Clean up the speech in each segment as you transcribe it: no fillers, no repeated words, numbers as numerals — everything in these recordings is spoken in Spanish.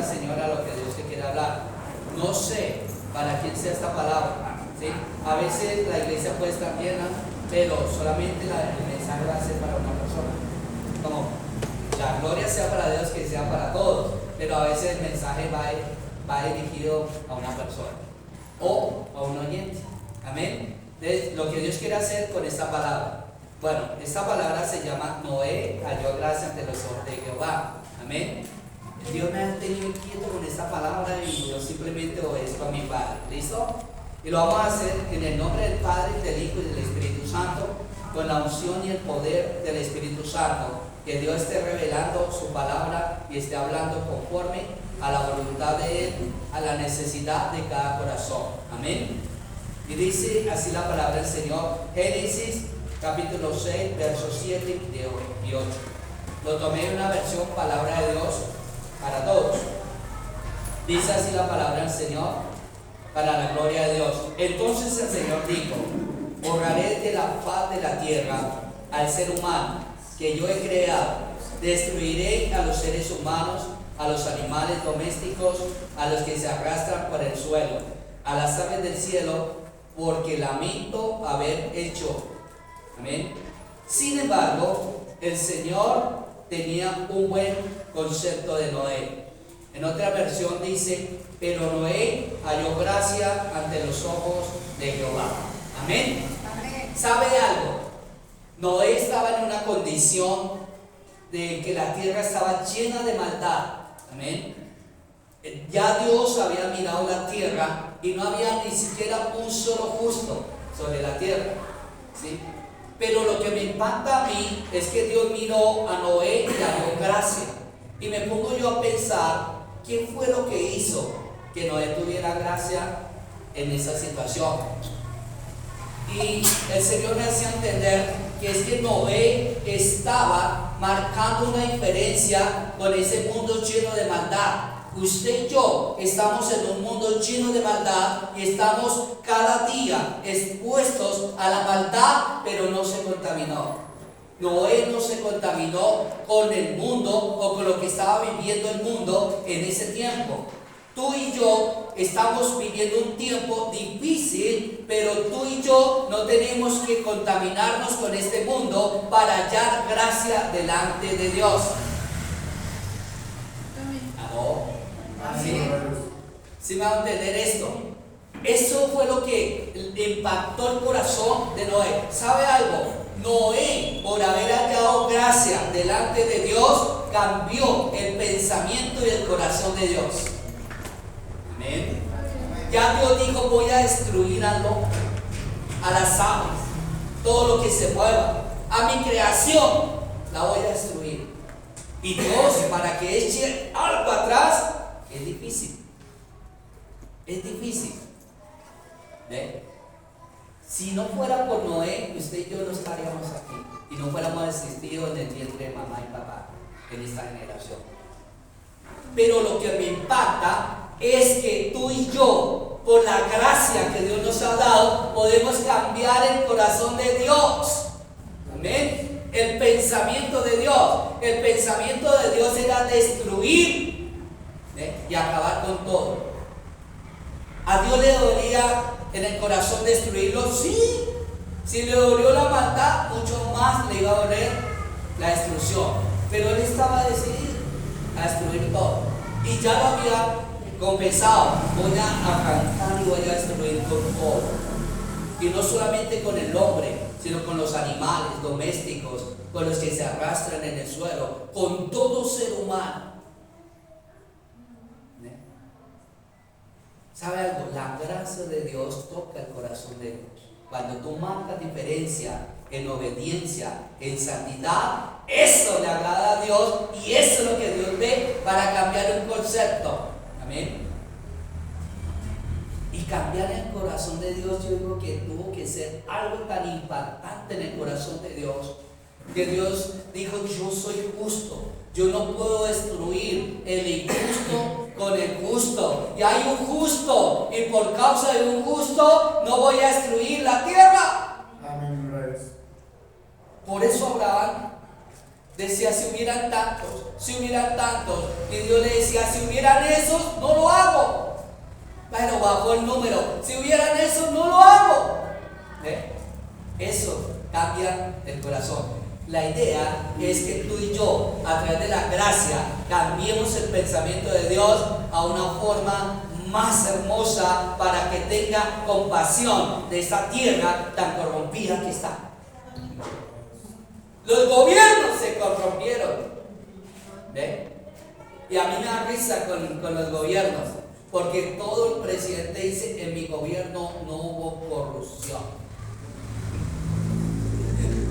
al Señor a lo que Dios te quiere hablar. No sé para quién sea esta palabra, ¿sí? A veces la iglesia puede estar llena, pero solamente el mensaje va a ser para una persona. Como la gloria sea para Dios, que sea para todos, pero a veces el mensaje va dirigido a una persona o a un oyente. Amén. Entonces, lo que Dios quiere hacer con esta palabra. Bueno, esta palabra se llama Noé halló gracia ante los ojos de Jehová. Amén. Dios me ha tenido inquieto con esta palabra y yo simplemente obedezco a mi Padre. ¿Listo? Y lo vamos a hacer en el nombre del Padre, del Hijo y del Espíritu Santo, con la unción y el poder del Espíritu Santo. Que Dios esté revelando su palabra y esté hablando conforme a la voluntad de Él, a la necesidad de cada corazón. Amén. Y dice así la palabra del Señor, Génesis capítulo 6, versos 7 y 8. Lo tomé en una versión palabra de Dios para todos. Dice así la palabra del Señor, para la gloria de Dios. Entonces el Señor dijo, borraré de la faz de la tierra al ser humano que yo he creado, destruiré a los seres humanos, a los animales domésticos, a los que se arrastran por el suelo, a las aves del cielo, porque lamento haber hecho. Amén. Sin embargo, el Señor tenía un buen concepto de Noé. En otra versión dice, pero Noé halló gracia ante los ojos de Jehová. Amén. Amén. ¿Sabe algo? Noé estaba en una condición de que la tierra estaba llena de maldad. Amén. Ya Dios había mirado la tierra y no había ni siquiera un solo justo sobre la tierra, ¿sí? Pero lo que me impacta a mí es que Dios miró a Noé y le dio gracia. Y me pongo yo a pensar, ¿quién fue lo que hizo que Noé tuviera gracia en esa situación? Y el Señor me hacía entender que es que Noé estaba marcando una diferencia con ese mundo lleno de maldad. Usted y yo estamos en un mundo lleno de maldad y estamos cada día expuestos a la maldad, pero no se contaminó. Noé no se contaminó con el mundo o con lo que estaba viviendo el mundo en ese tiempo. Tú y yo estamos viviendo un tiempo difícil, pero tú y yo no tenemos que contaminarnos con este mundo para hallar gracia delante de Dios. Amén. ¿Sí me va a entender esto? Eso fue lo que impactó el corazón de Noé. ¿Sabe algo? Noé, por haber hallado gracia delante de Dios, cambió el pensamiento y el corazón de Dios. Amén. Ya Dios dijo, voy a destruir al hombre, a las aves, todo lo que se mueva, a mi creación la voy a destruir. Y Dios, para que eche algo atrás, es difícil. Es difícil. ¿Ve? Si no fuera por Noé, usted y yo no estaríamos aquí y no fuéramos existidos en el vientre de mamá y papá en esta generación. Pero lo que me impacta es que tú y yo, por la gracia que Dios nos ha dado, podemos cambiar el corazón de Dios. Amén. El pensamiento de Dios. El pensamiento de Dios era destruir, ¿eh? Y acabar con todo. ¿A Dios le dolía en el corazón destruirlo? Sí. Si le dolió la maldad, mucho más le iba a doler la destrucción. Pero Él estaba decidido a destruir todo. Y ya lo había confesado. Voy a arrancar y voy a destruir con todo. Y no solamente con el hombre, sino con los animales domésticos, con los que se arrastran en el suelo, con todo ser humano. ¿Sabe algo? La gracia de Dios toca el corazón de Dios. Cuando tú marcas diferencia en obediencia, en santidad, eso le agrada a Dios y eso es lo que Dios ve para cambiar un concepto. Amén. Y cambiar el corazón de Dios, yo digo que tuvo que ser algo tan impactante en el corazón de Dios, que Dios dijo, yo soy justo, yo no puedo destruir el injusto con el justo, y hay un justo, y por causa de un justo no voy a destruir la tierra. Amén. Por eso Abraham decía si hubieran tantos, y Dios le decía si hubieran esos, no lo hago. Bueno, bajó el número, si hubieran esos, no lo hago. Eso cambia el corazón. La idea es que tú y yo, a través de la gracia, cambiemos el pensamiento de Dios a una forma más hermosa para que tenga compasión de esta tierra tan corrompida que está. Los gobiernos se corrompieron. Y a mí me da risa con los gobiernos, porque todo el presidente dice: en mi gobierno no hubo corrupción.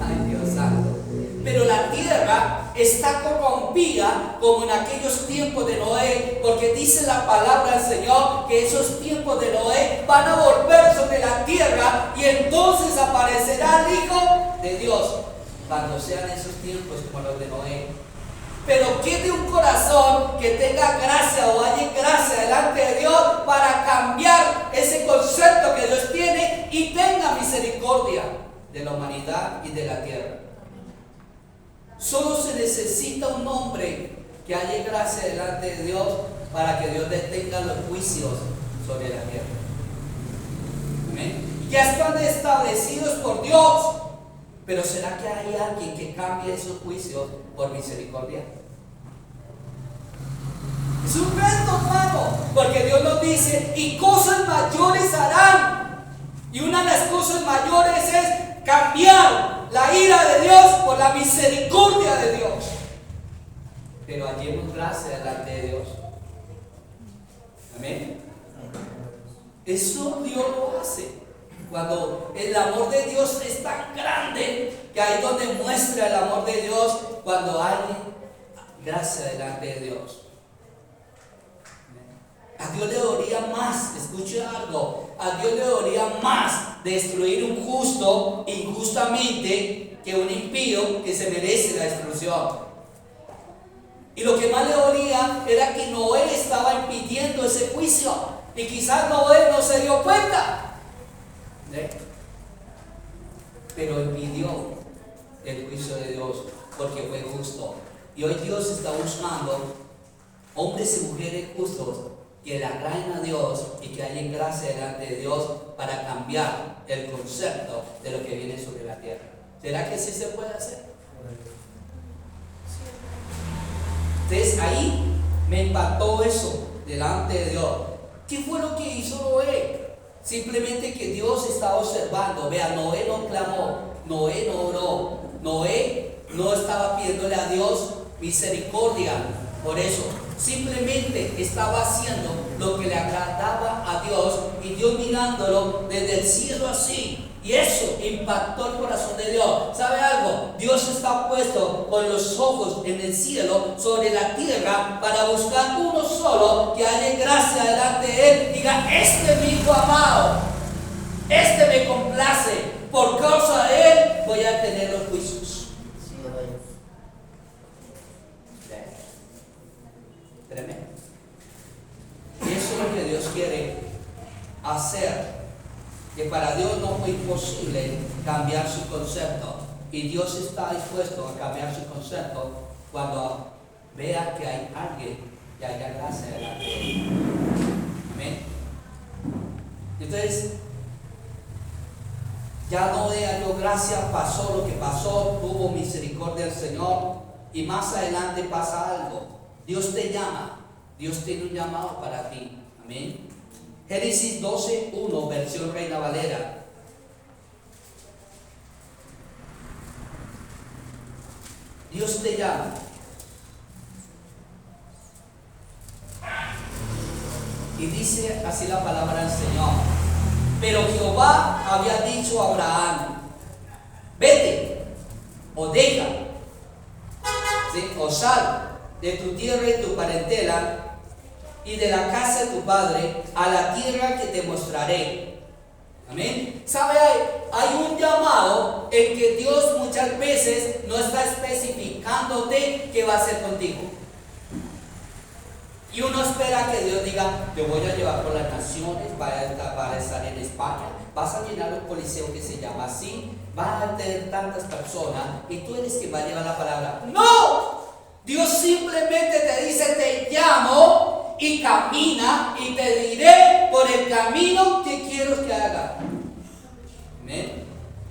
Ay, Dios santo. Pero la tierra está corrompida como en aquellos tiempos de Noé, porque dice la palabra del Señor que esos tiempos de Noé van a volver sobre la tierra, y entonces aparecerá el Hijo de Dios cuando sean esos tiempos como los de Noé. Pero quede un corazón que tenga gracia o haya gracia delante de Dios para cambiar ese concepto que Dios tiene y tenga misericordia de la humanidad y de la tierra. Solo se necesita un hombre que haya gracia delante de Dios para que Dios detenga los juicios sobre la tierra. Amén. Ya están establecidos por Dios, pero ¿será que hay alguien que cambie esos juicios por misericordia? Es un reto, hermano, porque Dios nos dice: y cosas mayores harán. Y una de las cosas mayores es cambiar la ira de Dios por la misericordia de Dios. Pero hallemos gracia delante de Dios. Amén. Eso Dios lo hace cuando el amor de Dios es tan grande, que ahí donde muestra el amor de Dios, cuando hay gracia delante de Dios. A Dios le dolería más, escuche algo, a Dios le dolería más destruir un justo injustamente que un impío que se merece la destrucción. Y lo que más le dolía era que Noé estaba impidiendo ese juicio, y quizás Noé no se dio cuenta, pero impidió el juicio de Dios porque fue justo. Y hoy Dios está buscando hombres y mujeres justos que le agraden a Dios y que haya gracia delante de Dios para cambiar el concepto de lo que viene sobre la tierra. ¿Será que sí se puede hacer? Entonces ahí me impactó eso delante de Dios. ¿Qué fue lo que hizo Noé? Simplemente que Dios estaba observando. Vea, Noé no clamó, Noé no oró, Noé no estaba pidiéndole a Dios misericordia. Por eso, simplemente estaba haciendo lo que le agradaba a Dios, y Dios mirándolo desde el cielo así. Y eso impactó el corazón de Dios. ¿Sabe algo? Dios está puesto con los ojos en el cielo sobre la tierra para buscar uno solo que haya gracia delante de Él. Diga: este es mi hijo amado, este me complace, por causa de Él voy a tener los juicios. Tremendo. Y eso es lo que Dios quiere hacer. Que para Dios no fue imposible cambiar su concepto, y Dios está dispuesto a cambiar su concepto cuando vea que hay alguien que haya gracia delante de Él. Amén. Entonces, ya no halló gracia, pasó lo que pasó, tuvo misericordia del Señor, y más adelante pasa algo. Dios te llama, Dios tiene un llamado para ti. Amén. Génesis 12:1, versión Reina Valera. Dios te llama. Y dice así la palabra del Señor: pero Jehová había dicho a Abraham: vete, o deja, ¿sí?, o sal de tu tierra y tu parentela y de la casa de tu padre a la tierra que te mostraré. Amén. ¿Sabe? Hay un llamado en que Dios muchas veces no está especificándote qué va a hacer contigo. Y uno espera que Dios diga, te voy a llevar por las naciones, va a estar en España, vas a llenar un coliseo que se llama así, va a tener tantas personas y tú eres quien va a llevar la palabra. ¡No! Dios simplemente te dice, te llamo y camina y te diré por el camino que quiero que hagas. ¿Amén?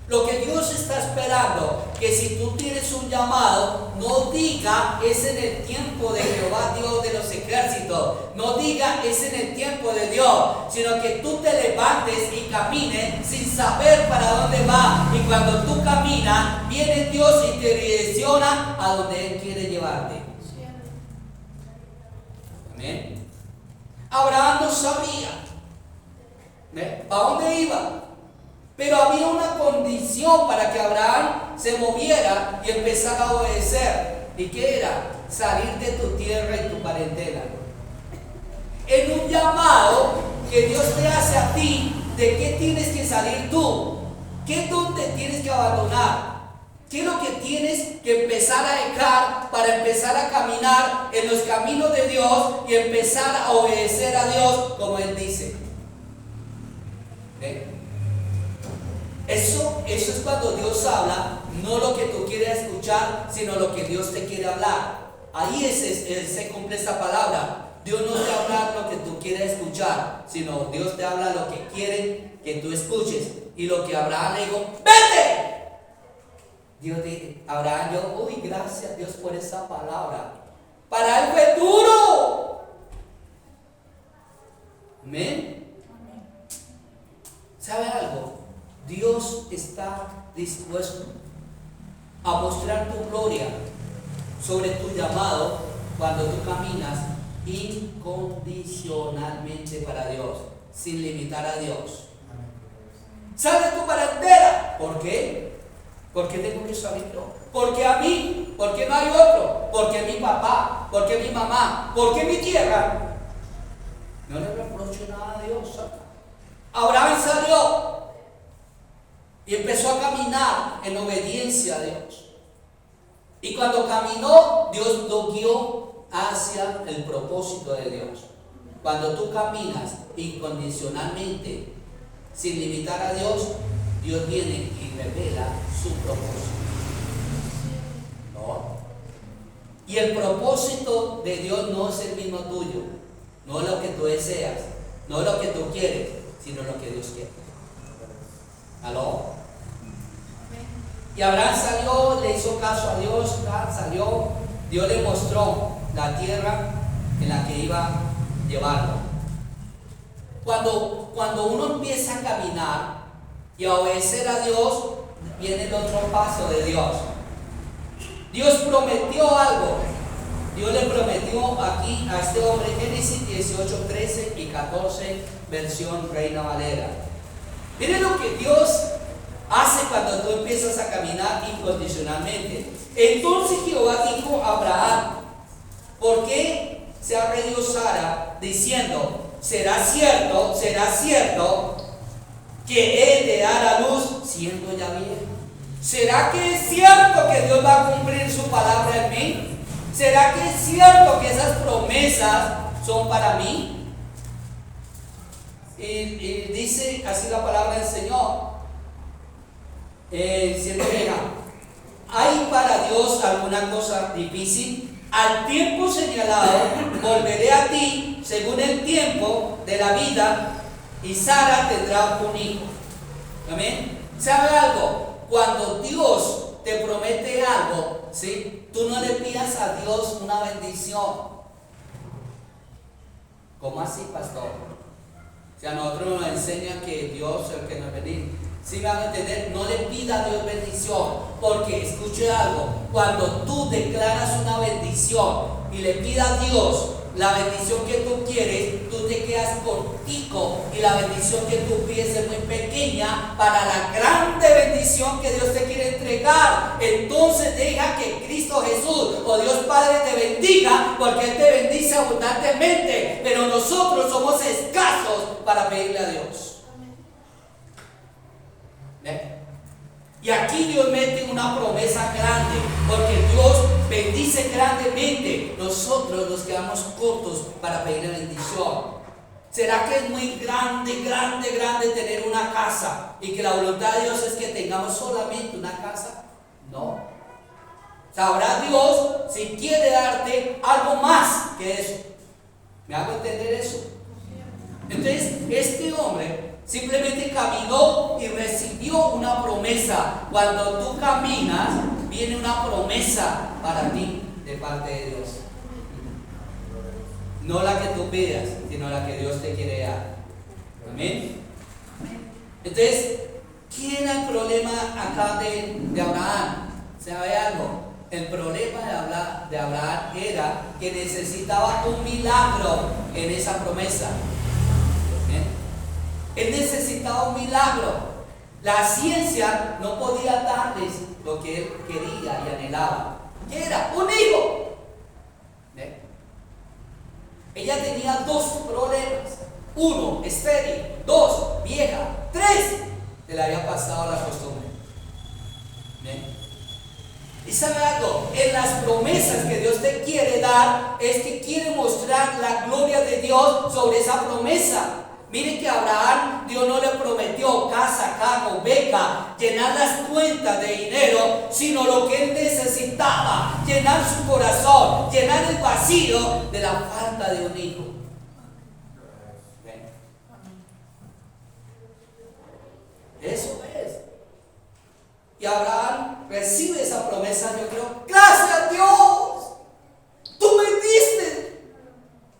Lo que Dios está esperando, que si tú tienes un llamado, no diga es en el tiempo de Jehová Dios de los ejércitos, no diga es en el tiempo de Dios, sino que tú te levantes y camines sin saber para dónde va. Y cuando tú caminas, viene Dios y te direcciona a donde Él quiere llevarte. Amén. Abraham no sabía ¿a dónde iba? Pero había una condición para que Abraham se moviera y empezara a obedecer. ¿Y qué era? Salir de tu tierra y tu parentela. En un llamado que Dios te hace a ti, ¿de qué tienes que salir tú? ¿Qué es donde tienes que abandonar? ¿Qué es lo que tienes que empezar a dejar para empezar a caminar en los caminos de Dios y empezar a obedecer a Dios como Él dice? Eso es cuando Dios habla, no lo que tú quieres escuchar, sino lo que Dios te quiere hablar. Ahí se cumple esta palabra. Dios no te habla lo que tú quieres escuchar, sino Dios te habla lo que quiere que tú escuches. Y lo que Abraham le dijo, ¡vete! Dios dice, Abraham, uy, gracias Dios por esa palabra. Para él fue duro. Amén. ¿Sabe algo? Dios está dispuesto a mostrar tu gloria sobre tu llamado cuando tú caminas incondicionalmente para Dios, sin limitar a Dios. Sal de tu parentela. ¿Por qué? ¿Por qué tengo que salir yo? Porque a mí, porque no hay otro, porque mi papá, porque mi mamá, porque mi tierra. No le reprocho nada a Dios. Abraham salió y empezó a caminar en obediencia a Dios. Y cuando caminó, Dios lo guió hacia el propósito de Dios. Cuando tú caminas incondicionalmente, sin limitar a Dios, Dios viene y revela su propósito. ¿No? Y el propósito de Dios no es el mismo tuyo, no es lo que tú deseas, no es lo que tú quieres, sino lo que Dios quiere. ¿Aló? Y Abraham salió, le hizo caso a Dios, salió, Dios le mostró la tierra en la que iba a llevarlo. Cuando uno empieza a caminar y a obedecer a Dios, viene el otro paso de Dios. Dios prometió algo. Dios le prometió aquí a este hombre, Génesis 18, 13 y 14, versión Reina Valera. Miren lo que Dios hace cuando tú empiezas a caminar incondicionalmente. Entonces Jehová dijo a Abraham, ¿por qué se ha reído Sara diciendo, será cierto que él le dará luz siendo ya viejo? ¿Será que es cierto que Dios va a cumplir su palabra en mí? ¿Será que es cierto que esas promesas son para mí? Y dice así la palabra del Señor, siendo vieja, ¿hay para Dios alguna cosa difícil? Al tiempo señalado volveré a ti según el tiempo de la vida, y Sara tendrá un hijo. ¿Amén? ¿Sabe algo? Cuando Dios te promete algo, ¿sí? Tú no le pidas a Dios una bendición. ¿Cómo así, pastor? O sea, a nosotros nos enseñan que Dios es el que nos bendice. Si van a entender, no le pida a Dios bendición, porque escuche algo, cuando tú declaras una bendición y le pidas a Dios la bendición que tú quieres, tú te quedas cortico y la bendición que tú pides es muy pequeña para la grande bendición que Dios te quiere entregar. Entonces deja que Cristo Jesús o Dios Padre te bendiga, porque Él te bendice abundantemente, pero nosotros somos escasos para pedirle a Dios. ¿Ve? Y aquí Dios mete una promesa grande, porque Dios bendice grandemente. Nosotros nos quedamos cortos para pedir bendición. ¿Será que es muy grande tener una casa y que la voluntad de Dios es que tengamos solamente una casa? No. Sabrá Dios si quiere darte algo más que eso. ¿Me hago entender eso? Entonces, este hombre simplemente caminó y recibió una promesa. Cuando tú caminas, viene una promesa para ti de parte de Dios. No la que tú pidas, sino la que Dios te quiere dar. Amén. Entonces, ¿quién era el problema acá de Abraham? ¿Sabe algo? El problema de Abraham era que necesitaba un milagro en esa promesa. Él necesitaba un milagro. La ciencia no podía darles lo que él quería y anhelaba. ¿Qué era? Un hijo. Ella tenía dos problemas. Uno, estéril. Dos, vieja. Tres, le había pasado la costumbre. Y sabe algo, en las promesas que Dios te quiere dar, es que quiere mostrar la gloria de Dios sobre esa promesa. Mire que a Abraham Dios no le prometió casa, carro, beca, llenar las cuentas de dinero, sino lo que él necesitaba, llenar su corazón, llenar el vacío de la falta de un hijo. Eso es. Y Abraham recibe esa promesa. Yo creo, gracias a Dios, tú me diste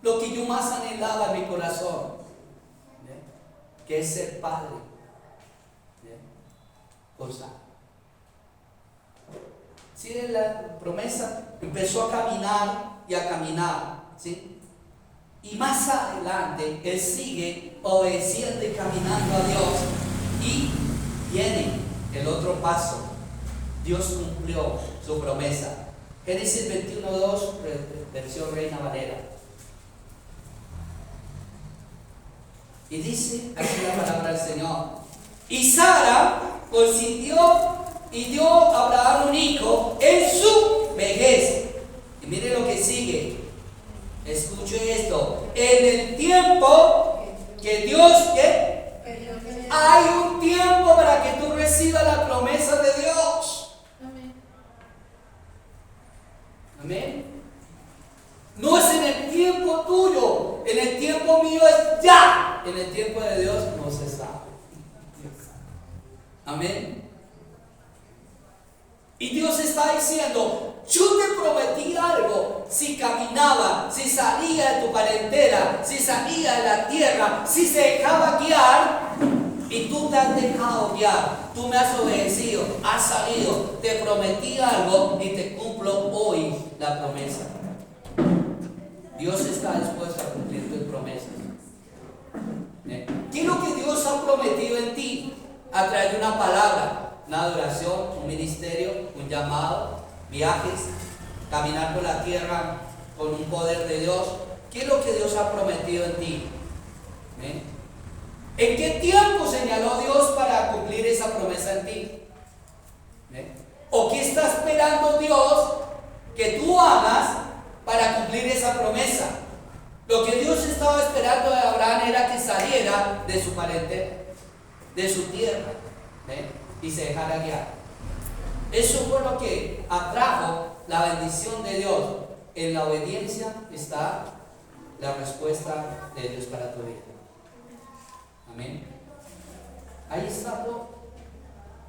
lo que yo más anhelaba en mi corazón, que es ser padre. Cosa. Sí, la promesa empezó a caminar y a caminar, ¿sí? Y más adelante él sigue obedeciendo y caminando a Dios. Y viene el otro paso. Dios cumplió su promesa. Génesis 21:2, versión Reina Valera. Y dice aquí la palabra del Señor: y Sara consintió y dio a Abraham un hijo en su vejez. Y mire lo que sigue. Escuche esto. En el tiempo que Dios, ¿qué? Hay un tiempo para que tú recibas la promesa de Dios. Amén. Amén. No es en el tiempo tuyo, en el tiempo mío es ya. En el tiempo de Dios no se sabe. Amén. Y Dios está diciendo: yo te prometí algo. Si caminaba, si salía de tu parentela, si salía de la tierra, si se dejaba guiar, y tú te has dejado guiar, tú me has obedecido, has salido, te prometí algo y te cumplo hoy la promesa. Dios está dispuesto a cumplir tus promesas. ¿Qué es lo que Dios ha prometido en ti? A través de una palabra, una adoración, un ministerio, un llamado, viajes, caminar por la tierra con un poder de Dios. ¿Qué es lo que Dios ha prometido en ti? ¿En qué tiempo señaló Dios para cumplir esa promesa en ti? ¿O qué está esperando Dios que tú hagas para cumplir esa promesa? Lo que Dios estaba esperando de Abraham era que saliera de su parentela, de su tierra, y se dejara guiar. Eso fue lo que atrajo la bendición de Dios. En la obediencia está la respuesta de Dios para tu vida. Amén. Ahí está todo.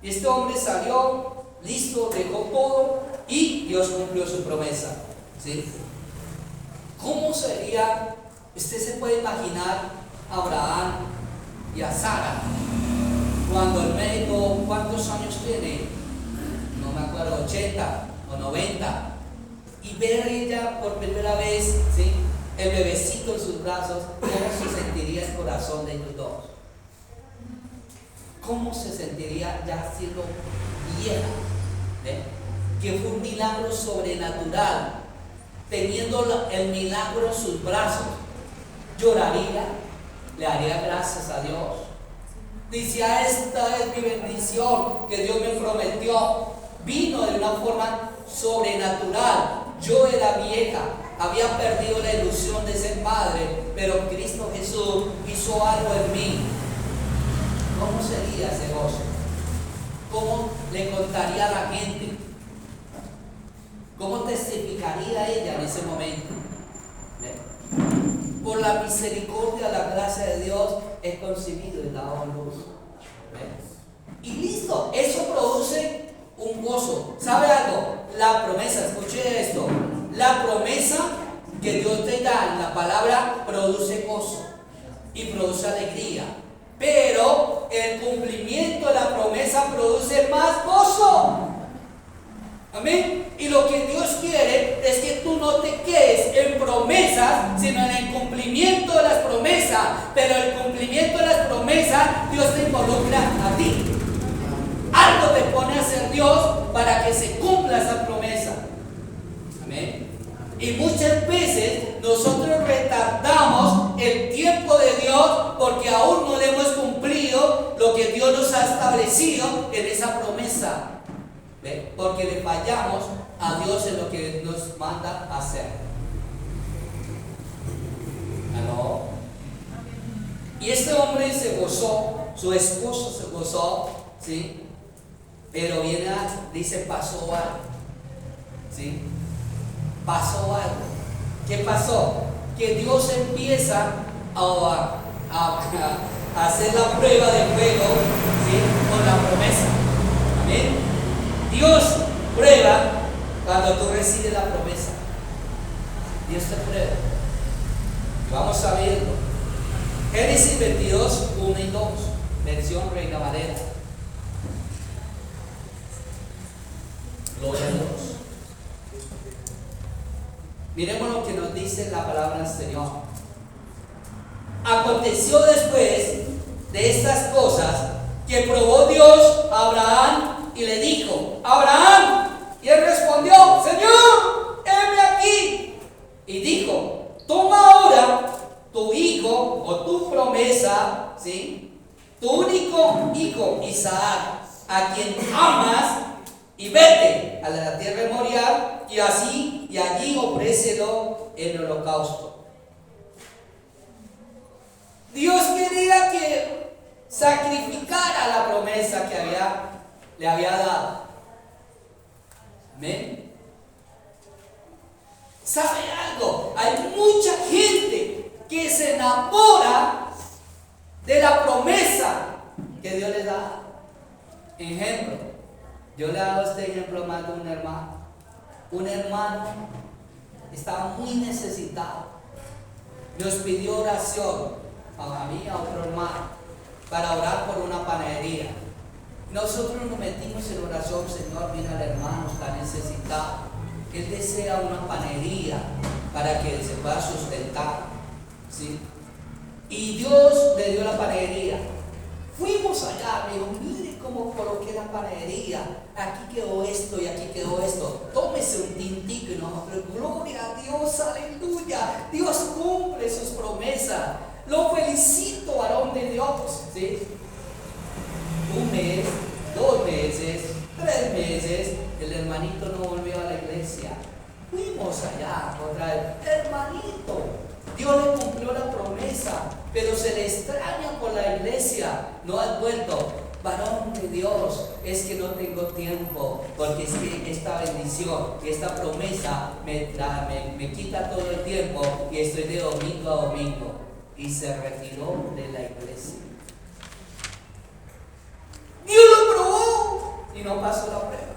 Y este hombre salió listo, dejó todo y Dios cumplió su promesa. ¿Sí? ¿Cómo sería? Usted se puede imaginar a Abraham y a Sara cuando el médico, ¿cuántos años tiene? No me acuerdo, 80 o 90, y ver a ella por primera vez, ¿sí? El bebecito en sus brazos. ¿Cómo se sentiría el corazón de ellos dos? ¿Cómo se sentiría ya siendo vieja? Que fue un milagro sobrenatural. Teniendo el milagro en sus brazos, lloraría, le haría gracias a Dios. Dice, esta es mi bendición que Dios me prometió. Vino de una forma sobrenatural. Yo era vieja, había perdido la ilusión de ser padre, pero Cristo Jesús hizo algo en mí. ¿Cómo sería ese gozo? ¿Cómo le contaría a la gente? ¿Cómo testificaría ella en ese momento? Por la misericordia, la gracia de Dios, he concebido y dado a luz. Y listo, eso produce un gozo. ¿Sabe algo? La promesa, escuche esto, la promesa que Dios te da en la palabra produce gozo y produce alegría, pero el cumplimiento de la promesa produce más gozo. Amén. Y lo que Dios quiere es que tú no te quedes en promesas, sino en el cumplimiento de las promesas. Pero el cumplimiento de las promesas, Dios te involucra a ti. Algo te pone a hacer Dios para que se cumpla esa promesa. Amén. Y muchas veces nosotros retardamos el tiempo de Dios porque aún no le hemos cumplido lo que Dios nos ha establecido en esa promesa. ¿Ve? Porque le fallamos a Dios en lo que nos manda a hacer. ¿Aló? Y este hombre se gozó, su esposo se gozó, ¿sí? Pero viene, dice, pasó algo, ¿sí? Pasó algo. ¿Qué pasó? Que Dios empieza a hacer la prueba de fuego, ¿sí? Con la promesa. Amén. Dios prueba cuando tú recibes la promesa. Dios te prueba. Vamos a verlo. Génesis 22, 1 y 2, versión Reina Valera. Gloria a Dios. Miremos lo que nos dice la palabra del Señor. Aconteció después de estas cosas que probó Dios a Abraham y le dijo, Abraham, y él respondió, Señor, heme aquí. Y dijo, toma ahora tu hijo o tu promesa, ¿sí? Tu único hijo Isaac, a quien amas, y vete a la tierra de Moriah, y allí ofrécelo en holocausto. Dios quería que sacrificara la promesa que le había dado. Amén. ¿Sabe algo? Hay mucha gente que se enamora de la promesa que Dios le da. Ejemplo, yo le he dado este ejemplo más de un hermano. Un hermano estaba muy necesitado. Nos pidió oración a mí y a otro hermano para orar por una panadería. Nosotros nos metimos en oración, Señor, mira al hermano, está necesitado. Él desea una panadería para que se pueda sustentar, ¿sí? Y Dios le dio la panadería. Fuimos allá, me dijo, mire cómo coloqué la panadería. Aquí quedó esto y aquí quedó esto. Tómese un tintico y nosotros, gloria a Dios, aleluya. Dios cumple sus promesas. Lo felicito, varón de Dios, ¿sí? Un mes, 2 meses, 3 meses, el hermanito no volvió a la iglesia. Fuimos allá otra vez, hermanito, Dios le cumplió la promesa, pero se le extraña por la iglesia, no has vuelto. Varón de Dios, es que no tengo tiempo, porque es que esta bendición, esta promesa me quita todo el tiempo y estoy de domingo a domingo. Y se retiró de la iglesia. Dios lo probó y no pasó la prueba.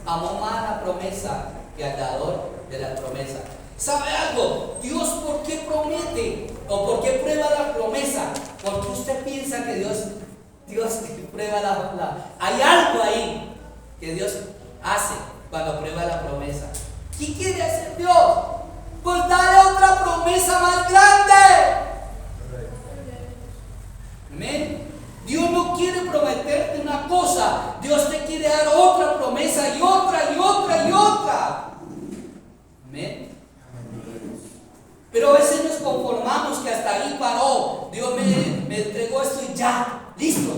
Amó más la promesa que al dador de la promesa. ¿Sabe algo? Dios, ¿por qué promete? ¿O por qué prueba la promesa? Porque usted piensa que Dios prueba hay algo ahí que Dios hace cuando prueba la promesa. ¿Qué quiere hacer Dios? Pues dale otra promesa más grande. Amén. Dios no quiere prometerte una cosa, Dios te quiere dar otra promesa y otra y otra y otra. Amén. Pero a veces nos conformamos que hasta ahí paró. Dios me entregó esto y ya, listo,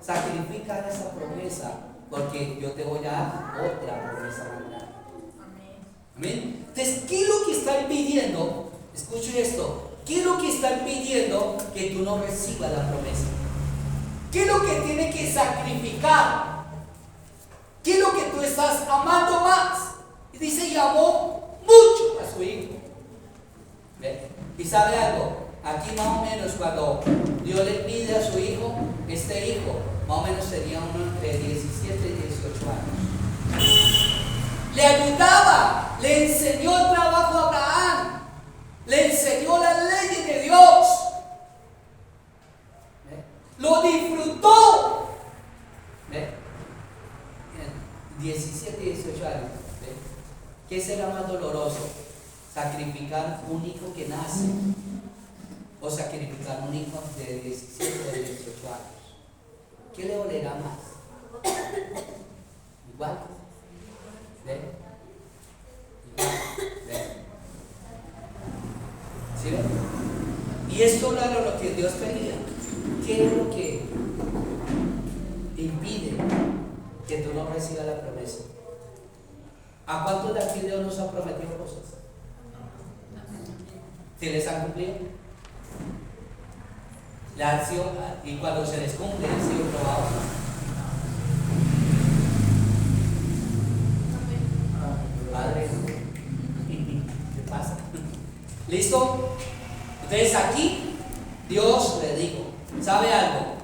sacrifica esa promesa, porque yo te voy a dar otra promesa más grande. Amén. Entonces, ¿qué es lo que está impidiendo? Escuche esto. ¿Qué es lo que está impidiendo que tú no recibas la promesa? ¿Qué es lo que tiene que sacrificar? ¿Qué es lo que tú estás amando más? Y dice, y amó mucho a su hijo. ¿Ve? Y sabe algo, aquí más o menos cuando Dios le pide a su hijo, este hijo más o menos tenía uno entre 17 y 18 años. Le ayudaba, le enseñó el trabajo a Abraham, le enseñó las leyes de Dios, ¿ve? Lo disfrutó. ¿Ve? 17 y 18 años. ¿Ve? ¿Qué será más doloroso? ¿Sacrificar un hijo que nace o sacrificar un hijo de 17 o de 18 años? ¿Qué le dolerá más? Igual. ¿Ve? Igual. ¿Ve? ¿Sí ve? Y esto era lo que Dios pedía. ¿Qué es lo que impide que tú no recibas la promesa? ¿A cuántos de aquí Dios nos ha prometido cosas? ¿Se les ha cumplido? Y cuando se les cumple, han sido probados. Padre, ¿qué pasa? ¿Listo? Entonces aquí Dios le dijo, ¿sabe algo?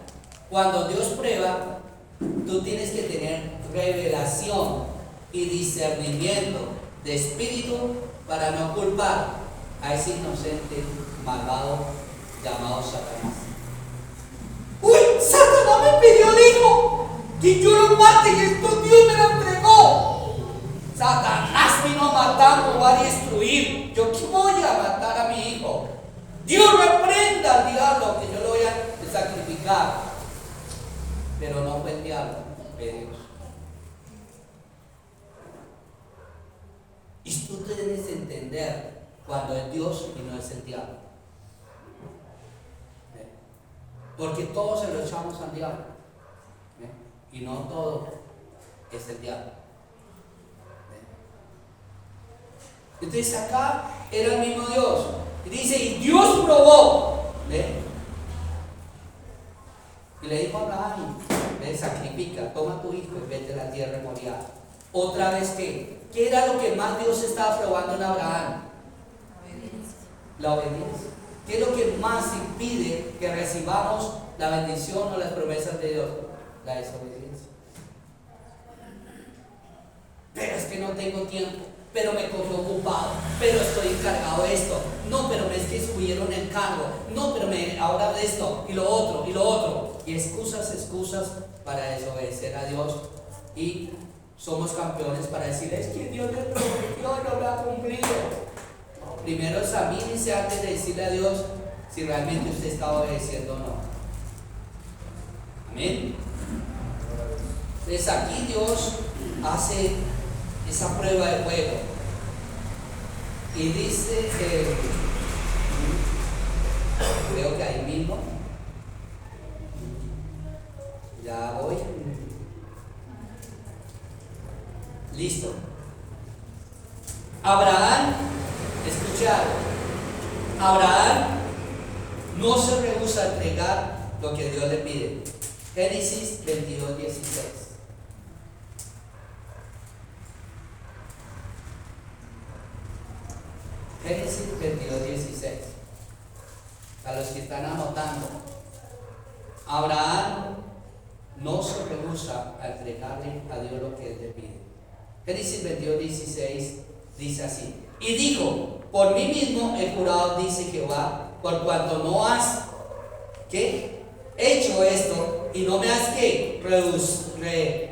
Cuando Dios prueba, tú tienes que tener revelación y discernimiento de espíritu para no culpar a ese inocente malvado llamado Satanás. ¡Uy! ¡Satanás me pidió el hijo! ¡Que yo lo mate! ¡Y esto Dios me lo entregó! Satanás vino a matar, robar y destruir. ¿Yo qué voy a matar a mi hijo? Dios reprenda al diablo, que yo lo voy a sacrificar. Pero no fue el diablo, fue Dios. Y tú debes entender cuando es Dios y no es el diablo. Porque todos se lo echamos al diablo. Y no todo es el diablo. Entonces acá era el mismo Dios. Y dice, y Dios probó. Y le dijo a Abraham, sacrifica, toma tu hijo y vete a la tierra de Moriah. Otra vez, ¿qué era lo que más Dios estaba probando en Abraham? La obediencia. ¿Qué es lo que más impide que recibamos la bendición o las promesas de Dios? La desobediencia. Pero es que no tengo tiempo, pero me cogió ocupado, pero estoy encargado de esto. No, pero es que subieron el cargo. No, pero ahora de esto y lo otro y lo otro. Y excusas para desobedecer a Dios. Y somos campeones para decir, es que Dios me prometió y no lo ha cumplido. Primero examínese antes de decirle a Dios si realmente usted está obedeciendo o no. Amén. Entonces aquí Dios hace esa prueba de fuego y dice que creo que ahí mismo ya voy. Listo. Abraham, escuchar, Abraham no se rehúsa a entregar lo que Dios le pide. Génesis 22, 16. Génesis 22, 16. A los que están anotando, Abraham no se rehúsa a entregarle a Dios lo que Él le pide. Génesis 22, 16 dice así: y dijo, por mí mismo he jurado, dice Jehová, por cuanto no has hecho esto y no me has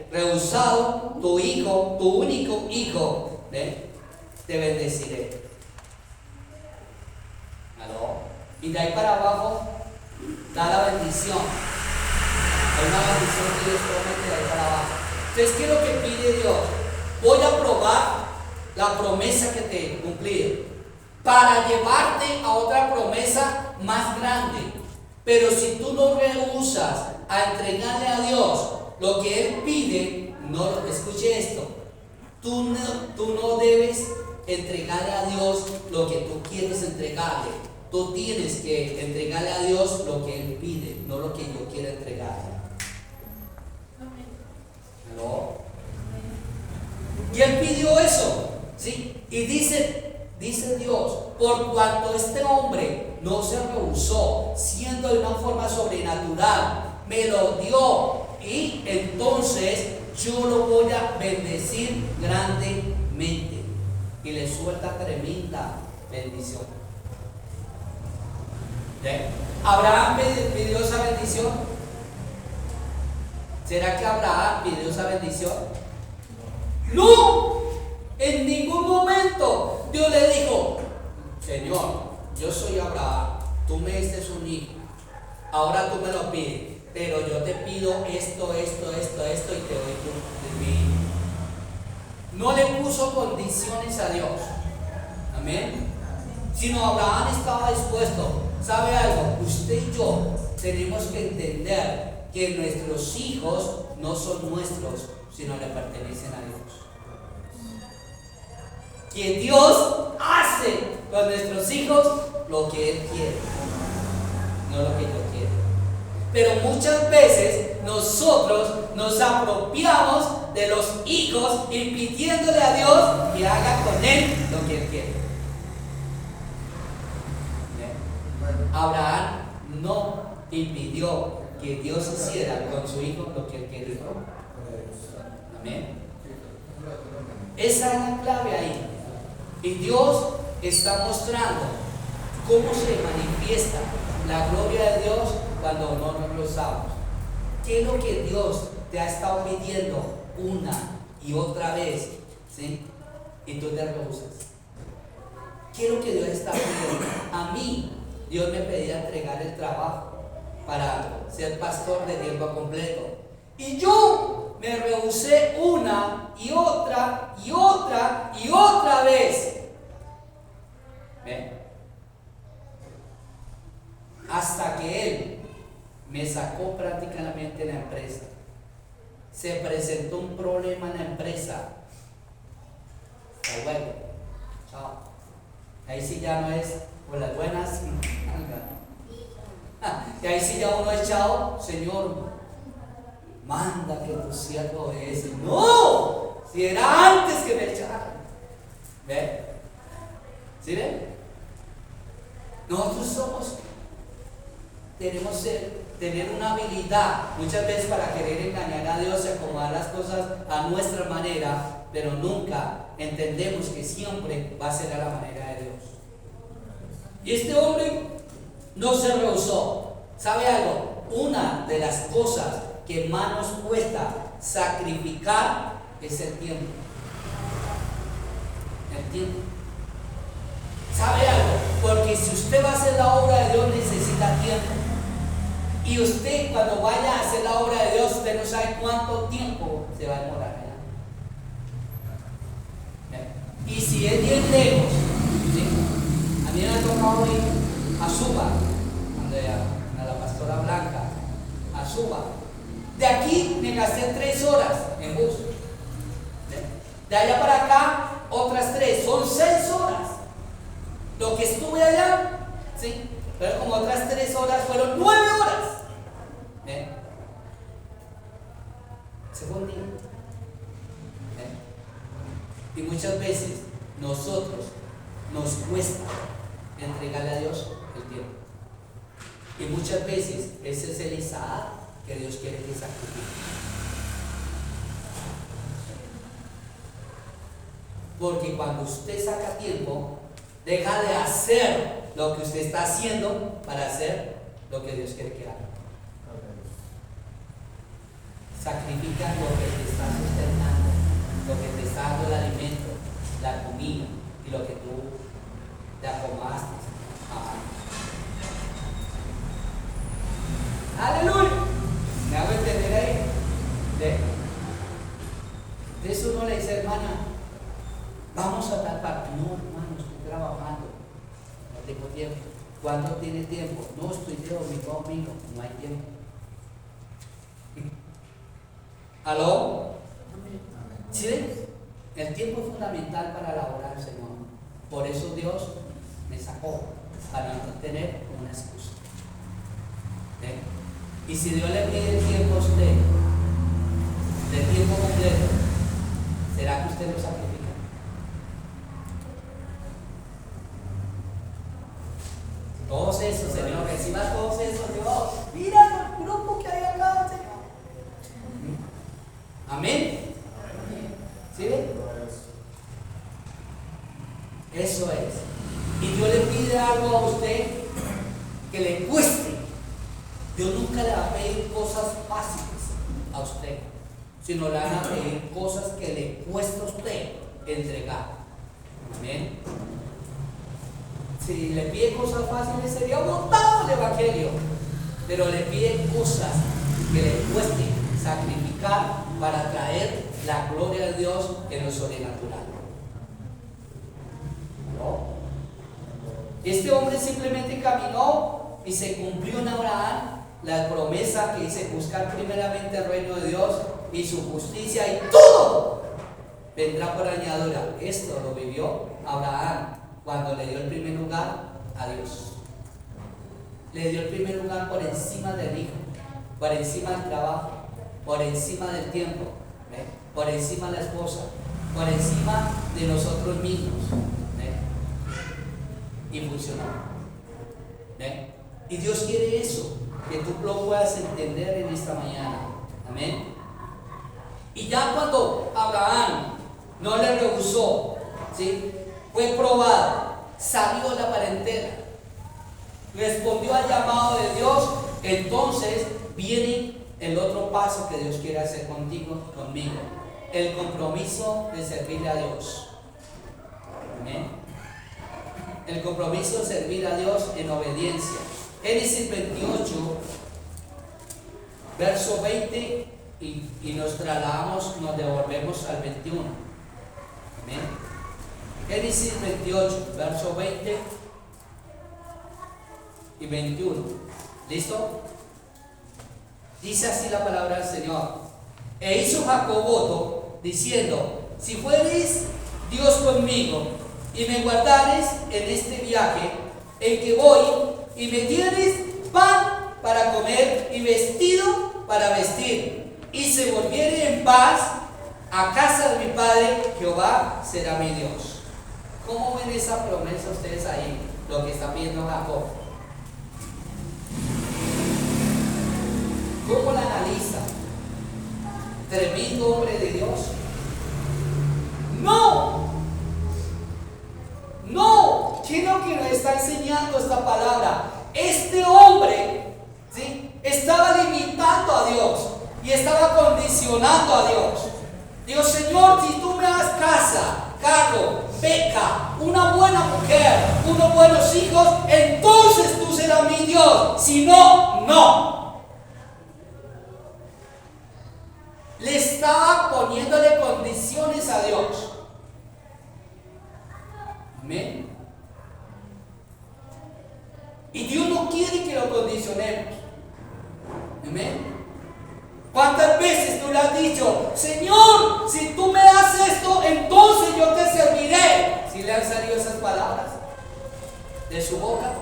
rehusado tu hijo, tu único hijo, te bendeciré. ¿Aló? Y de ahí para abajo da la bendición. Hay una bendición que Dios promete de ahí para abajo. Entonces, ¿qué es lo que pide Dios? Voy a probar la promesa que te he cumplido para llevarte a otra promesa más grande. Pero si tú no rehusas a entregarle a Dios lo que Él pide, no, escuche esto, tú no debes entregarle a Dios lo que tú quieres entregarle. Tú tienes que entregarle a Dios lo que Él pide, no lo que yo quiero entregarle. ¿No? Y Él pidió eso, ¿sí? Y dice Dios, por cuanto este hombre no se rehusó, siendo de una forma sobrenatural, me lo dio, y entonces yo lo voy a bendecir grandemente. Y le suelta tremenda bendición. ¿Sí? ¿Abraham pidió esa bendición? ¿Será que Abraham pidió esa bendición? No, en ningún momento Dios le dijo: Señor, yo soy Abraham, tú me diste un hijo, ahora tú me lo pides, pero yo te pido esto, y te doy tu hijo. No le puso condiciones a Dios, amén, sino Abraham estaba dispuesto. ¿Sabe algo? Usted y yo tenemos que entender que nuestros hijos no son nuestros, sino le pertenecen a Dios. Que Dios hace con nuestros hijos lo que Él quiere, no lo que yo quiero. Pero muchas veces nosotros nos apropiamos de los hijos y pidiéndole a Dios que haga con él lo que Él quiere. Abraham no impidió que Dios hiciera con su hijo lo que Él quería. Amén. Esa es la clave ahí. Y Dios está mostrando cómo se manifiesta la gloria de Dios cuando no nos lo usamos. ¿Qué es lo que Dios te ha estado pidiendo una y otra vez? ¿Sí? Y tú te rehusas. ¿Qué es lo que Dios está pidiendo? A mí, Dios me pedía entregar el trabajo para ser pastor de tiempo completo. Y yo me rehusé una y otra y otra y otra vez. ¿Ven? Hasta que Él me sacó prácticamente en la empresa. Se presentó un problema en la empresa. Hasta luego. Chao. Ahí sí ya no es por las buenas. Y ahí sí ya uno es chao, Señor, manda que tu siervo obedece. No, si era antes que me echaran. ¿Ven? ¿Sí ven? Nosotros tenemos que tener una habilidad muchas veces para querer engañar a Dios y acomodar las cosas a nuestra manera, pero nunca entendemos que siempre va a ser a la manera de Dios. Y este hombre no se rehusó. ¿Sabe algo? Una de las cosas que más nos cuesta sacrificar es el tiempo. El tiempo. ¿Sabe algo? Porque si usted va a hacer la obra de Dios necesita tiempo. Y usted cuando vaya a hacer la obra de Dios, usted no sabe cuánto tiempo se va a demorar allá. Y si es bien lejos, ¿sí? A mí me ha tocado ir a Suba, a la pastora Blanca, a Suba. De aquí me gasté 3 horas en bus. De allá para acá, otras 3, son 6 horas. Lo que estuve allá, ¿sí? Pero como otras 3 horas fueron 9 horas. Se fue un día. Y muchas veces nosotros nos cuesta entregarle a Dios el tiempo. Y muchas veces ese es el Isaac que Dios quiere que sacrifique. Porque cuando usted saca tiempo, deja de hacer lo que usted está haciendo para hacer lo que Dios quiere que haga. Sacrifica lo que te está sustentando, lo que te está dando el alimento, la comida y lo que tú te acomodaste. ¡Aleluya! ¿Me hago entender ahí? Entonces uno le dice, hermana, vamos a tal parte. No, hermano, estoy trabajando, no tengo tiempo. ¿Cuándo tiene tiempo? No, estoy de domingo a domingo, no hay tiempo. ¿Aló? ¿Sí ven? El tiempo es fundamental para alabar al Señor. Por eso Dios me sacó, para no tener una excusa. ¿Ven? Y si Dios le pide el tiempo a usted, de tiempo completo, ¿será que usted lo sacrifica? Todos esos, Señor, reciba todos esos, Dios. Mira el grupo que hay acá, Señor. Amén. ¿Sí ven? Eso es. Y Dios le pide algo a usted que le cueste. Dios nunca le va a pedir cosas fáciles a usted, sino le van a pedir cosas que le cuesta a usted entregar. Amén. Si le pide cosas fáciles sería botado el evangelio, pero le pide cosas que le cueste sacrificar para traer la gloria de Dios en lo sobrenatural. ¿No? Este hombre simplemente caminó y se cumplió en Abraham la promesa que dice: buscar primeramente el reino de Dios y su justicia, y todo vendrá por añadidura. Esto lo vivió Abraham cuando le dio el primer lugar a Dios. Le dio el primer lugar por encima del hijo, por encima del trabajo, por encima del tiempo, ¿ve? Por encima de la esposa, por encima de nosotros mismos, ¿ve? Y funcionó, ¿ve? Y Dios quiere eso, que tú lo puedas entender en esta mañana. Amén. Y ya cuando Abraham no le rehusó, ¿sí?, fue probado, salió de la parentela, respondió al llamado de Dios, entonces viene el otro paso que Dios quiere hacer contigo, conmigo: el compromiso de servirle a Dios. Amén. El compromiso de servir a Dios en obediencia. Génesis 28, verso 20, y nos trasladamos, nos devolvemos al 21. Amén. Génesis 28, verso 20 y 21. ¿Listo? Dice así la palabra del Señor: e hizo Jacob voto, diciendo: si fueres Dios conmigo y me guardares en este viaje en que voy, y me dieres pan para comer y vestido para vestir, y se volviere en paz a casa de mi padre, Jehová será mi Dios. ¿Cómo ven esa promesa ustedes ahí? Lo que está pidiendo Jacob. ¿Cómo la analiza? ¿Tremendo hombre de Dios? ¡No! ¡No! ¿Qué es lo que nos está enseñando esta palabra? Este hombre, ¿sí?, estaba limitando a Dios y estaba condicionando a Dios. Dios: Señor, si tú me das casa, carro, beca, una buena mujer, unos buenos hijos, entonces tú serás mi Dios. Si no, no. Le estaba poniéndole condiciones a Dios. Amén. Y Dios no quiere que lo condicionemos. Amén. ¿Cuántas veces tú le has dicho: Señor, si tú me das esto, entonces yo te serviré? Si le han salido esas palabras de su boca: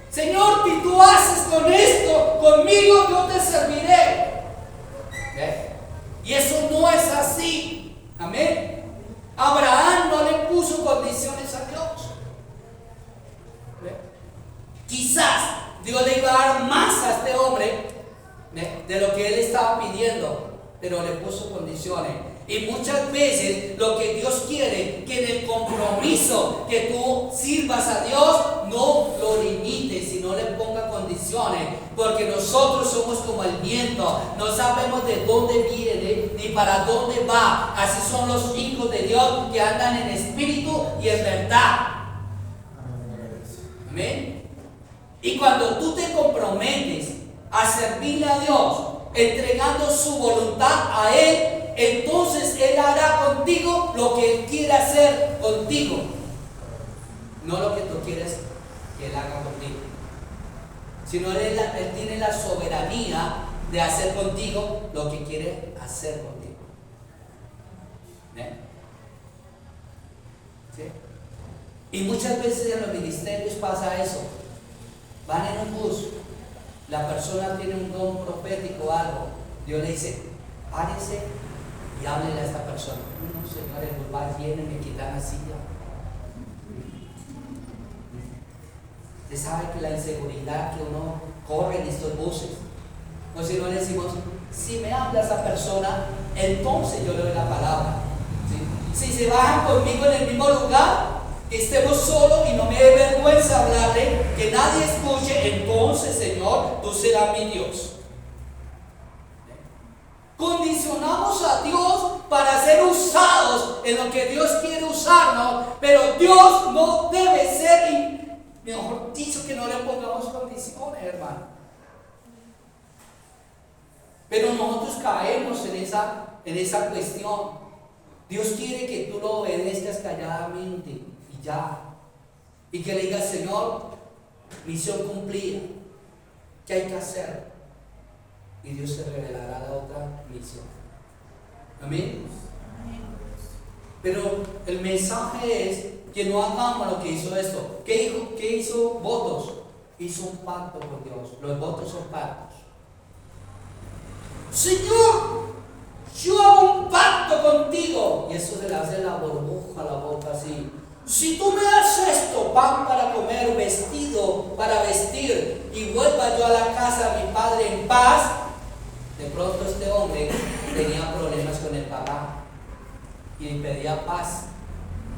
Señor, si tú haces con esto conmigo, yo te serviré. ¿Ve? Y eso no es así. Amén. Abraham no le puso condiciones a Dios. ¿Ve? Quizás Dios le iba a dar más a este hombre de lo que él estaba pidiendo, pero le puso condiciones. Y muchas veces lo que Dios quiere, que en el compromiso que tú sirvas a Dios, no lo limites, sino le ponga condiciones, porque nosotros somos como el viento, no sabemos de dónde viene ni para dónde va. Así son los hijos de Dios, que andan en espíritu y en verdad. Amén. Y cuando tú te comprometes a servirle a Dios, entregando su voluntad a Él, entonces Él hará contigo lo que Él quiere hacer contigo, no lo que tú quieres que Él haga contigo, sino Él tiene la soberanía de hacer contigo lo que quiere hacer contigo. ¿Sí? Y muchas veces en los ministerios pasa eso. Van en un bus, la persona tiene un don profético o algo, Dios le dice, párese y háblele a esta persona. No, Señor, el bus va lleno y me quitan la silla. Usted sabe que la inseguridad que uno corre en estos buses. O si no le decimos, si me habla esa persona, entonces yo le doy la palabra. ¿Sí? Si se bajan conmigo en el mismo lugar, que estemos solos y no me dé vergüenza hablarle, que nadie escuche, entonces, Señor, tú serás mi Dios. Condicionamos a Dios para ser usados en lo que Dios quiere usarnos, pero Dios no debe ser, mejor dicho, que no le pongamos condiciones, hermano. Pero nosotros caemos en esa cuestión. Dios quiere que tú lo obedezcas calladamente y ya. Y que le digas, Señor, misión cumplida. ¿Qué hay que hacer? Y Dios te revelará la otra misión. Amén. Pero el mensaje es que no hagamos lo que hizo esto. ¿Qué hizo? Votos. Hizo un pacto con Dios. Los votos son pactos. Señor, yo hago un pacto contigo. Y eso se le hace la burbuja a la boca así. Si tú me das esto, pan para comer, vestido para vestir, y vuelva yo a la casa de mi padre en paz. De pronto este hombre tenía problemas con el papá y pedía paz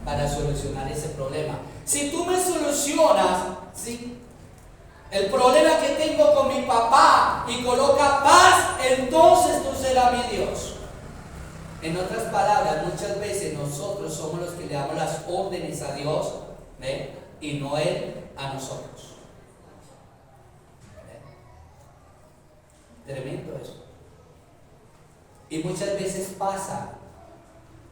para solucionar ese problema. Si tú me solucionas, ¿sí?, el problema que tengo con mi papá y coloca paz, entonces tú serás mi Dios. En otras palabras, muchas veces nosotros somos los que le damos las órdenes a Dios, ¿ve?, y no Él a nosotros. ¿Ve? Tremendo eso. Y muchas veces pasa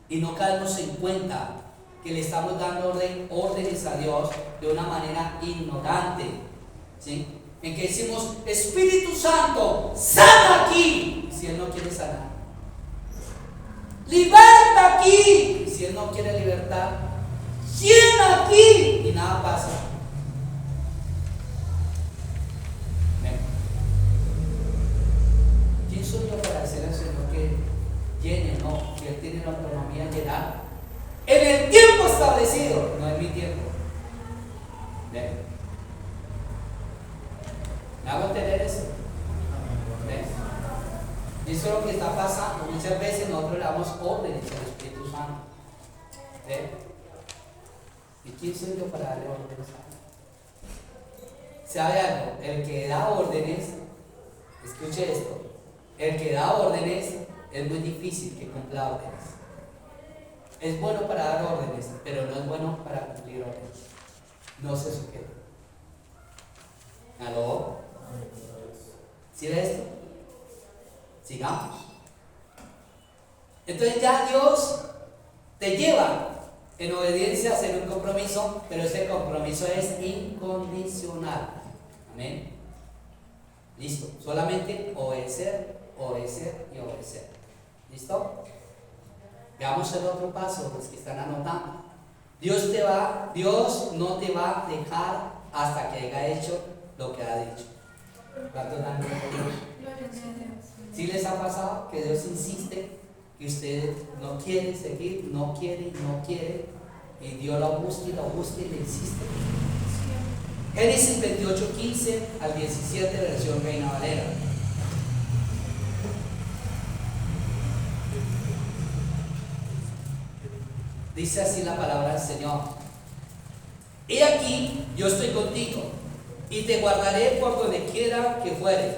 y no caemos en cuenta que le estamos dando órdenes a Dios de una manera ignorante. ¿Sí? En que decimos, Espíritu Santo, sana aquí, si Él no quiere sanar. Liberta aquí, si Él no quiere libertar. Llena aquí, y nada pasa. ¿Quién soy yo para decir al Señor que llene? No, que Él tiene la autonomía de llenar en el tiempo establecido, no en mi tiempo. ¿Ven? ¿Me hago entender eso? ¿Ves? Y eso es lo que está pasando. Muchas veces nosotros le damos órdenes al Espíritu Santo. ¿Ves? ¿Y quién soy yo para darle órdenes? ¿Sabe algo? El que da órdenes, escuche esto, el que da órdenes es muy difícil que cumpla órdenes. Es bueno para dar órdenes, pero no es bueno para cumplir órdenes. No se sujeta. ¿Aló? ¿Sí ves esto? Sigamos. Entonces ya Dios te lleva en obediencia a hacer un compromiso, pero ese compromiso es incondicional. Amén. Listo. Solamente obedecer, obedecer y obedecer. ¿Listo? Veamos el otro paso, los que están anotando. Dios no te va a dejar hasta que haya hecho lo que ha dicho. ¿Cuántos dan gloria a Dios? ¿Sí les ha pasado que Dios insiste y usted no quiere seguir, no quiere, y Dios lo busca y le insiste? Génesis 28, 15 al 17, versión Reina Valera. Dice así la palabra del Señor: He aquí, yo estoy contigo, y te guardaré por donde quiera que fueres,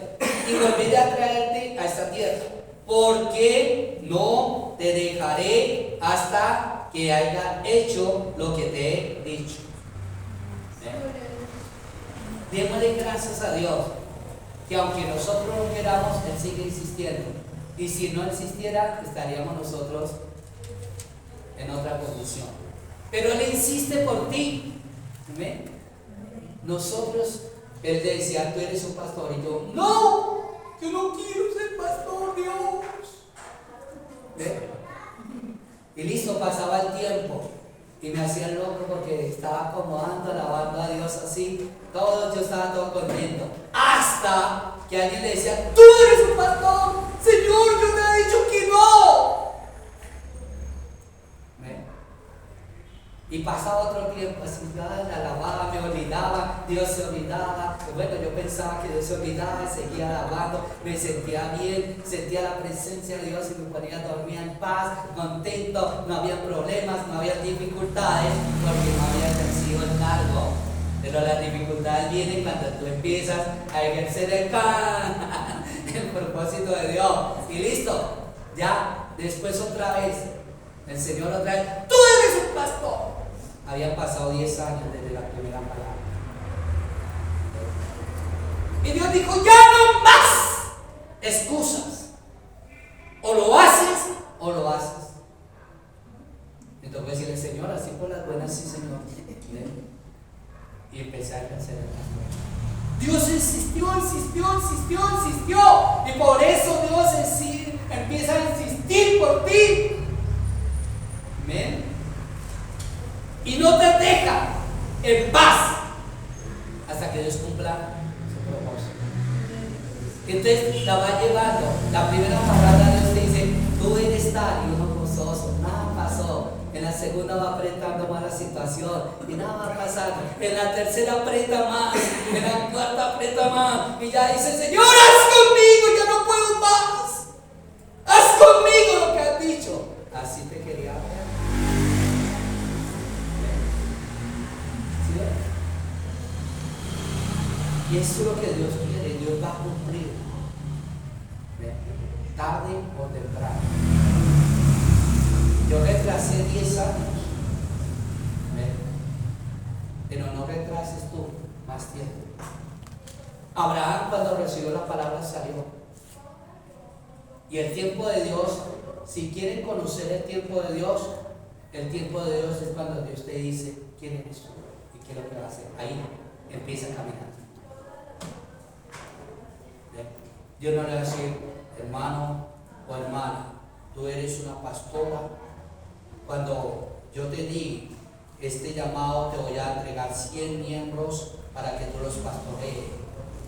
y volveré a traerte a esta tierra, porque no te dejaré hasta que haya hecho lo que te he dicho. Démosle gracias a Dios, que aunque nosotros no queramos, Él sigue insistiendo, y si no existiera, estaríamos nosotros en otra condición. Pero Él insiste por ti. ¿Amén? Nosotros, Él te decía, tú eres un pastor, y yo, no, Yo no quiero ser pastor, Dios. ¿Ve? Y listo, pasaba el tiempo. Y me hacía loco porque estaba acomodando, alabando a Dios así. Yo estaba todo contento. Hasta que alguien le decía: tú eres un pastor. Señor, yo te he dicho que no. Y pasaba otro tiempo así, la alababa, me olvidaba, Dios se olvidaba. Bueno, yo pensaba que Dios se olvidaba y seguía alabando, me sentía bien, sentía la presencia de Dios y me ponía a dormir en paz, contento, no había problemas, no había dificultades, porque no había ejercido el cargo. Pero las dificultades vienen cuando tú empiezas a ejercer el propósito de Dios. Y listo, ya, después otra vez, el Señor otra vez: tú eres un pastor. Habían pasado 10 años desde la primera palabra. Y Dios dijo: ya no más excusas. O lo haces o lo haces. Me tocó decirle: Señor, así por las buenas, sí, Señor. Y empecé a ejercer el pastor. Dios insistió. Y por eso Dios empieza a insistir por ti. Amén. Y no te deja en paz hasta que Dios cumpla su propósito. Entonces la va llevando. La primera palabra de Dios te dice: tú eres tal y uno gozoso, nada pasó. En la segunda va apretando más la situación y nada va pasando. En la tercera aprieta más, en la cuarta aprieta más y ya dice: Señor, haz conmigo, ya no puedo más. Haz conmigo lo que has dicho. Así te quería ver. Y eso es lo que Dios quiere. Dios va a cumplir, tarde o temprano. Yo retrasé 10 años, pero no retrases tú más tiempo. Abraham, cuando recibió la palabra, salió. Y el tiempo de Dios, si quieren conocer el tiempo de Dios es cuando Dios te dice: ¿quién eres tú? ¿Y qué es lo que vas a hacer? Ahí empieza a caminar. Dios no le va a decir: hermano o hermana, tú eres una pastora. Cuando yo te di este llamado, te voy a entregar 100 miembros para que tú los pastorees.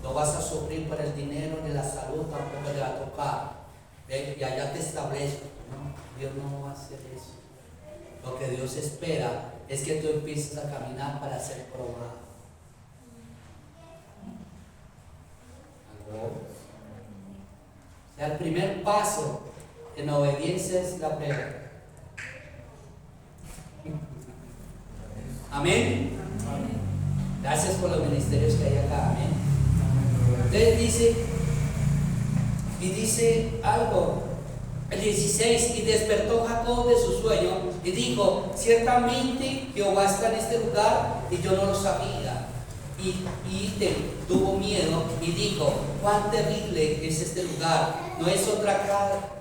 No vas a sufrir por el dinero ni la salud, tampoco te va a tocar. Y allá te establezco. No, Dios no va a hacer eso. Lo que Dios espera es que tú empieces a caminar para ser probado. O sea, el primer paso en obediencia es la prueba. Amén. Gracias por los ministerios que hay acá. Amén. Entonces dice algo, el 16: y despertó Jacob de su sueño y dijo: ciertamente Jehová está en este lugar y yo no lo sabía. Y tuvo miedo y dijo: cuán terrible es este lugar, no es otra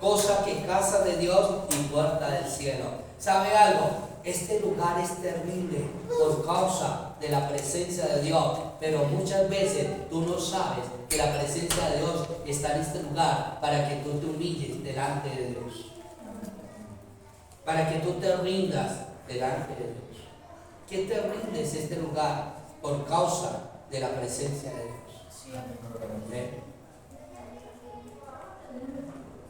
cosa que casa de Dios y puerta del cielo. ¿Sabe algo? Este lugar es terrible por causa de la presencia de Dios, pero muchas veces tú no sabes que la presencia de Dios está en este lugar para que tú te humilles delante de Dios, para que tú te rindas delante de Dios. ¿Qué te rindes este lugar? Por causa de la presencia de Dios.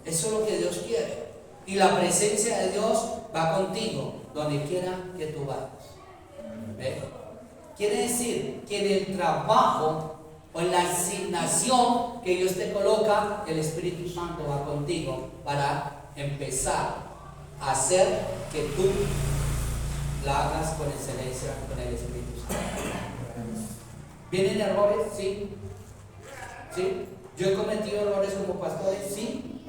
Eso es lo que Dios quiere. Y la presencia de Dios va contigo donde quiera que tú vayas. Quiere decir que en el trabajo o en la asignación que Dios te coloca, el Espíritu Santo va contigo para empezar a hacer que tú la hagas con excelencia con el Espíritu Santo. ¿Vienen errores? Sí. ¿Sí? ¿Yo he cometido errores como pastor? Sí.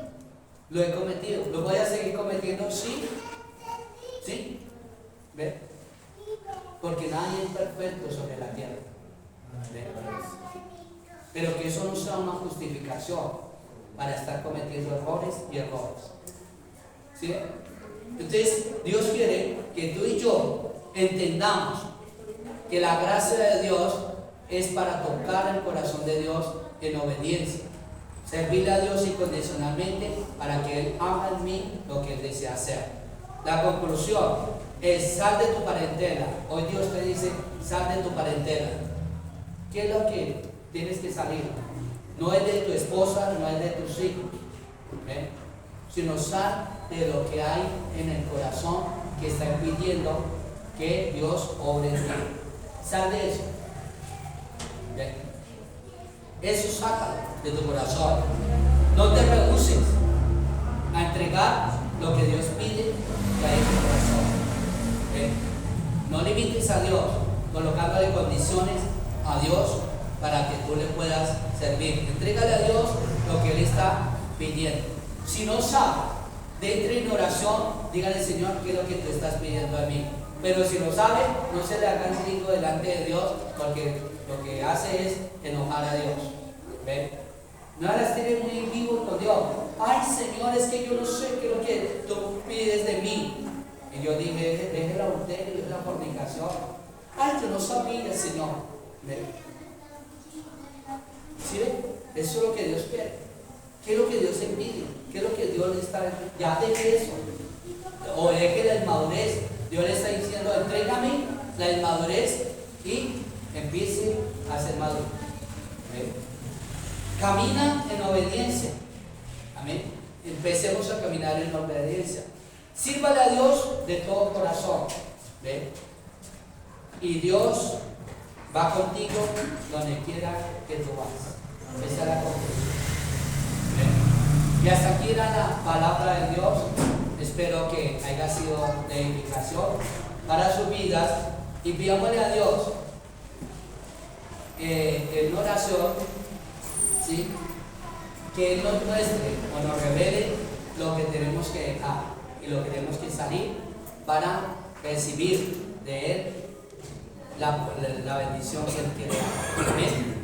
Lo he cometido. ¿Lo voy a seguir cometiendo? Sí. ¿Sí? ¿Ve? Porque nadie es perfecto sobre la tierra. ¿Ve? Pero que eso no sea una justificación para estar cometiendo errores y errores. ¿Sí? Entonces, Dios quiere que tú y yo entendamos que la gracia de Dios es para tocar el corazón de Dios en obediencia. servirle a Dios incondicionalmente para que Él haga en mí lo que Él desea hacer. La conclusión es: sal de tu parentela. Hoy Dios te dice: sal de tu parentela. ¿Qué es lo que tienes que salir? No es de tu esposa, no es de tus hijos, sino sal de lo que hay en el corazón que está impidiendo que Dios obre en ti. Sal de eso. Eso saca de tu corazón. No te rehuses a entregar lo que Dios pide que hay en tu corazón. No limites a Dios colocándole condiciones a Dios para que tú le puedas servir. Entrégale a Dios lo que Él está pidiendo. Si no sabe, dentro en oración, dígale: Señor, ¿qué es lo que tú estás pidiendo a mí? Pero si lo sabe, no se le haga el ridículo delante de Dios, porque lo que hace es enojar a Dios. ¿Ven? No las tiene muy en vivo con Dios. Ay, Señor, es que yo no sé qué es lo que tú pides de mí. Y yo dije: deje el adulterio, deje la fornicación. Ay, yo no sabía, Señor. ¿Ven? ¿Sí ven? Eso es lo que Dios quiere. ¿Qué es lo que Dios pide? ¿Qué es lo que Dios le está diciendo? Ya deje eso. O deje la inmadurez. Dios le está diciendo: entrégame la inmadurez y empiece a ser maduro. ¿Ven? Camina en obediencia. Amén. Empecemos a caminar en obediencia. Sírvale a Dios de todo corazón. ¿Ven? Y Dios va contigo donde quiera que tú vas. Esa es la conclusión. ¿Ven? Y hasta aquí era la palabra de Dios. Espero que haya sido de edificación para sus vidas. Y pidámosle a Dios en oración, ¿sí?, que Él nos muestre o nos revele lo que tenemos que dejar y lo que tenemos que salir para recibir de Él la bendición que Él quiere dar. Amén.